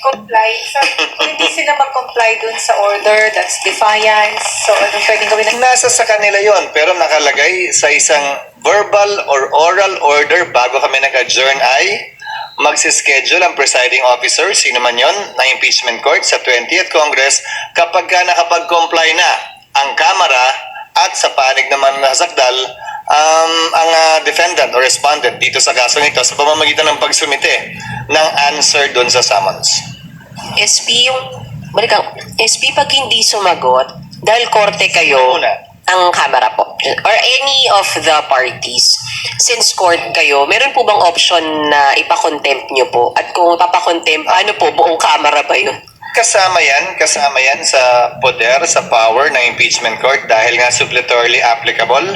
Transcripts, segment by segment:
comply. So, kung hindi sila mag-comply dun sa order, that's defiance. So, anong pwedeng gawin ng... Nasa sa kanila yon, pero nakalagay sa isang verbal or oral order bago kami nag-adjourn ay magsischedule ang presiding officer, sino man yon, ng impeachment court sa 20th Congress kapag ka nakapag-comply na ang Kamara at sa panig naman na sakdal ang defendant or respondent dito sa kasong ito sa pamamagitan ng pagsumite ng answer doon sa summons. SP, SP pag hindi sumagot, dahil korte kayo, Una. ang Kamara po, or any of the parties, since court kayo, meron po bang option na ipakontempt nyo po? At kung papakontempt, paano po? Buong Kamara ba yun? Kasama yan sa poder, sa power ng impeachment court dahil nga suppletorily applicable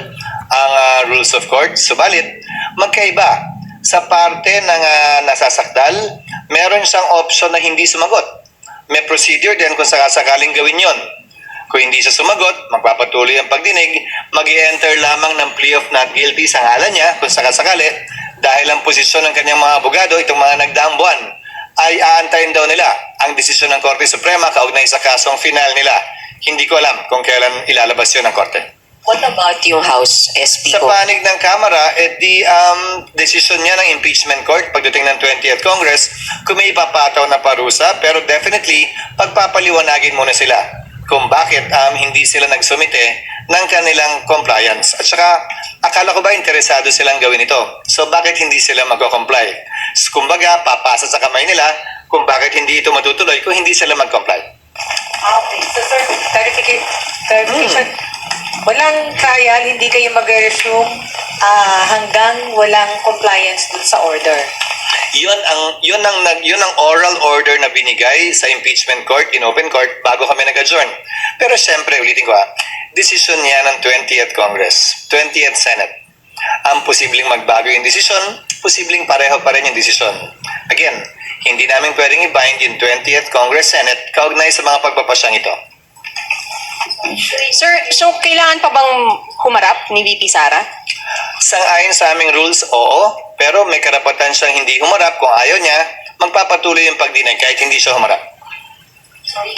ang rules of court. Subalit, magkaiba. Sa parte ng nasasakdal, meron siyang option na hindi sumagot. May procedure din kung sakasakaling gawin yon. Kung hindi siya sumagot, magpapatuloy ang pagdinig, mag-i-enter lamang ng plea of not guilty sa ngalan niya kung sakasakali dahil ang posisyon ng kanyang mga abogado, itong mga nagdaang buwan, ay aantayin daw nila ang desisyon ng Korte Suprema kaugnay sa kasong final nila. Hindi ko alam kung kailan ilalabas yun ng Korte. What about yung House SP Sa po? panig ng Kamara, desisyon niya ng impeachment court pagdating ng 20th Congress kung may ipapataw na parusa, pero definitely pagpapaliwanagin muna sila kung bakit hindi sila nagsumite ng kanilang compliance. At saka, akala ko ba interesado silang gawin ito? So bakit hindi sila mag-comply? Kumbaga, papasa sa kamay nila kung bakit hindi ito matutuloy kung hindi sila mag-comply. Okay. So, sir, clarification. Walang trial, hindi kayo mag-resume hanggang walang compliance dun sa order. Yun ang oral order na binigay sa impeachment court in open court bago kami nag-adjourn. Pero syempre, ulitin ko desisyon niya ng 20th Congress, 20th Senate. Ang posibleng magbago yung desisyon, posibleng pareho pa rin yung desisyon. Again, hindi namin pwedeng i-bind yung 20th Congress Senate kaugnay sa mga pagpapasyang ito. Sir, so kailangan pa bang humarap ni VP Sara? Sang-ayon sa aming rules, oo. Pero may karapatan siyang hindi humarap. Kung ayaw niya, magpapatuloy yung pagdinay kahit hindi siya humarap.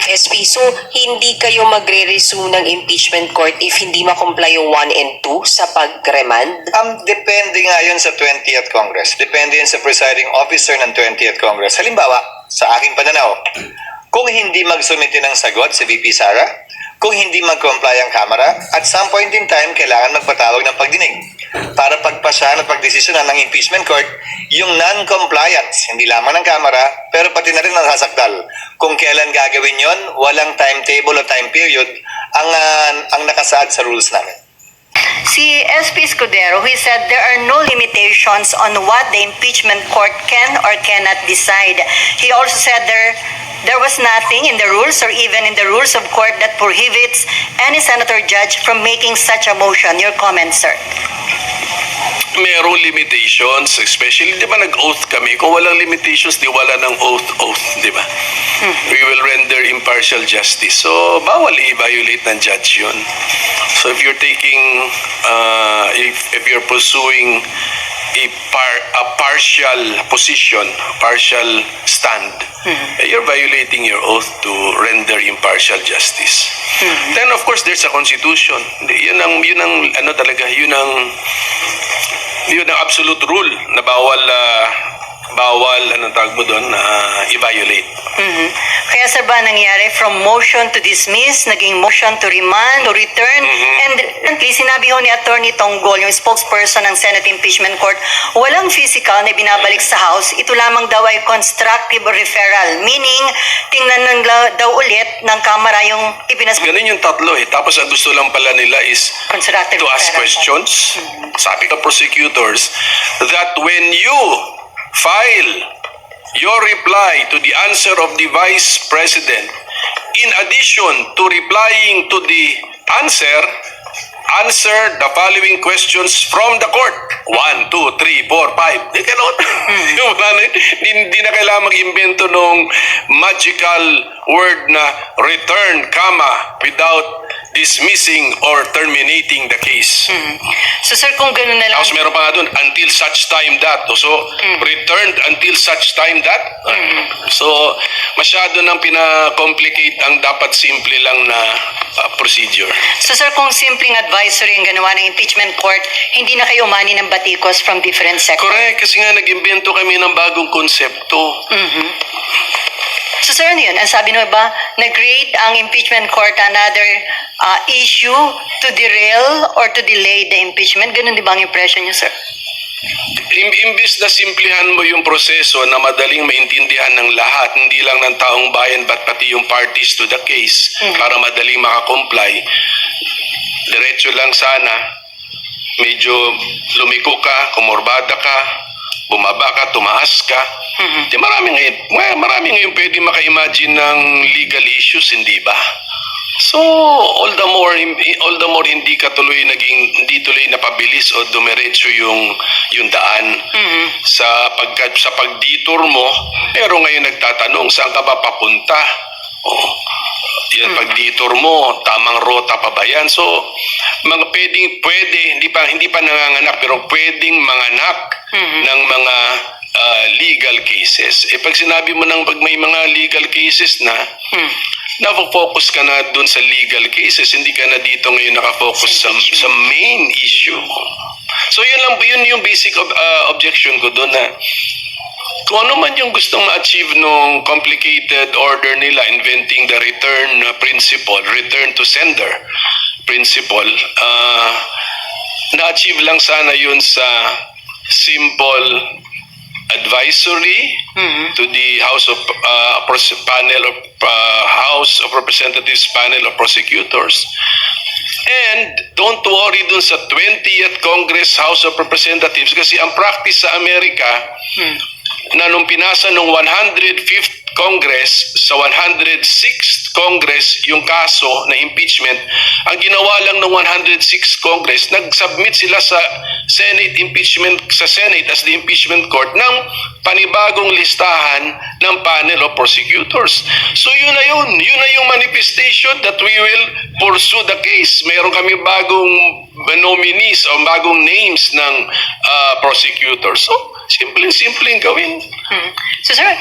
SP, so hindi kayo magre-resume ng impeachment court if hindi ma-comply yung 1 and 2 sa pag-remand? Depende nga yun sa 20th Congress. Depende yun sa presiding officer ng 20th Congress. Halimbawa, sa aking pananaw, kung hindi magsumite ng sagot si VP Sara, kung hindi mag-comply ang Kamara, at some point in time, kailangan magpatawag ng pagdinig para pagpasyahan at pagdesisyonan ng impeachment court yung non-compliance, hindi lamang ng Kamara, pero pati na rin nasasakdal. Kung kailan gagawin yon, walang timetable o time period ang nakasaad sa rules namin. Si SP Escudero, he said there are no limitations on what the impeachment court can or cannot decide. He also said there was nothing in the rules or even in the rules of court that prohibits any senator judge from making such a motion. Your comment, sir. Merong limitations, especially, di ba nag-oath kami? Kung walang limitations, di wala ng oath, di ba? We will render impartial justice. So, bawal i-violate ng judge yun. So, if you're taking, if you're pursuing a partial position, partial stand, you're violating your oath to render impartial justice. Then, of course, there's a constitution. Yun ang absolute rule na bawal anong tawag mo doon na i-violate. Kaya sir ba nangyari from motion to dismiss, naging motion to remand or return? And sinabi ho ni Attorney Tonggol, yung spokesperson ng Senate Impeachment Court, walang physical na binabalik sa House. Ito lamang daw ay constructive referral. Meaning, tingnan lang daw ulit ng Kamara yung Ganun yung tatlo eh. Tapos ang gusto lang pala nila is constructive to ask referral. questions. Sabi ng prosecutors that when you file your reply to the answer of the Vice President, in addition to replying to the answer the following questions from the court. 1, 2, 3, 4, 5. Hindi na kailangan mag-imbento ng magical word na return, comma, without dismissing or terminating the case. So sir, kung gano'n na lang, Tapos meron pa nga doon, until such time that. So, returned until such time that. So, masyado nang pina-complicate ang dapat simple lang na procedure. so sir, kung simpleng advisory ang ganawa ng impeachment court, hindi na kayo umani ng batikos from different sectors. Correct, kasi nga nag-imbento kami ng bagong konsepto. So sir, ano yun? Ang sabi nyo ba, nag-create ang impeachment court another issue to derail or to delay the impeachment? Ganun di ba ang impression nyo, sir? Imbis na simplihan mo yung proseso na madaling maintindihan ng lahat, hindi lang ng taong bayan but pati yung parties to the case para madaling makakomply, diretso lang sana, medyo lumiko ka, kumorbada ka, bumaba ka, tumaas ka. Di marami ngayon pwede maka-imagine ng legal issues, hindi ba? So, all the more hindi hindi tuloy napabilis o dumiretso yung daan. Sa pag-detour mo, pero ngayon nagtatanong, saan ka ba papunta? Yan pag-detour mo, tamang rota pa ba yan? So, hindi pa nanganganak, pero pwedeng manganak ng mga legal cases. Pag sinabi mo pag may mga legal cases na, na-focus ka na dun sa legal cases, hindi ka na dito ngayon nakafocus sa main issue. So yun yung basic objection ko dun na kung ano man yung gustong ma-achieve nung complicated order nila, inventing the return principle, return to sender principle, na-achieve lang sana yun sa simple advisory to the House of House of Representatives panel of prosecutors. And don't worry dun sa 20th Congress House of Representatives kasi ang practice sa Amerika na nung pinasa nung 105th Congress sa 106th Congress yung kaso na impeachment, ang ginawa lang ng 106th Congress, nag-submit sila sa Senate impeachment sa Senate as the impeachment court ng panibagong listahan ng panel of prosecutors. So yun na yung manifestation that we will pursue the case. Mayroon kami bagong nominees o bagong names ng prosecutors. So simpleng gawin. So sir,